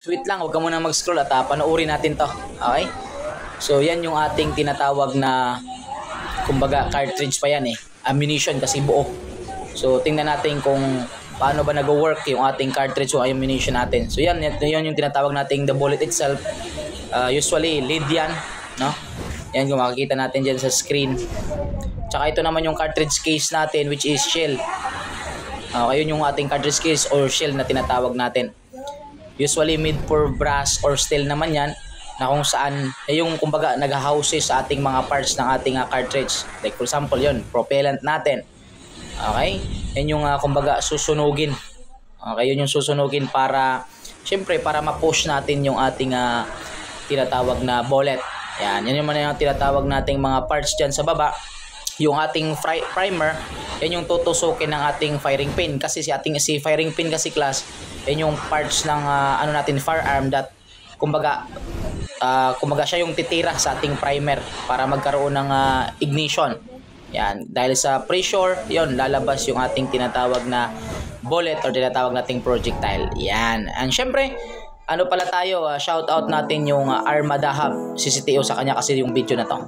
Wait lang, huwag ka muna mag-scroll at panoorin natin to. Okay? So, yan yung ating tinatawag na, kumbaga, cartridge pa yan eh. Ammunition kasi buo. So, tingnan natin kung paano ba nag-work yung ating cartridge o ammunition natin. So, yan yung tinatawag nating the bullet itself. Usually, lead yan. No? Yan kung makikita natin dyan sa screen. Tsaka ito naman yung cartridge case natin, which is shell. Yun yung ating cartridge case or shell na tinatawag natin. Usually made for brass or steel naman yan, na kung saan yung kumbaga nag-houses sa ating mga parts ng ating cartridge. Like for example yun, propellant natin. Okay? Yan yung kumbaga susunugin. Okay, yun yung susunugin para syempre para ma-push natin yung ating tinatawag na bullet. Yan yung yung tinatawag nating mga parts dyan sa baba. Yung ating primer, yan yung tutusukin ng ating firing pin kasi si firing pin kasi class, yan yung parts ng ano natin firearm that kumbaga siya yung titira sa ating primer para magkaroon ng ignition. Yan, dahil sa pressure, yon lalabas yung ating tinatawag na bullet or tinatawag nating projectile. Yan. And syempre, ano pala tayo, shout out natin yung Armada Hub, CCTO sa kanya kasi yung video na to.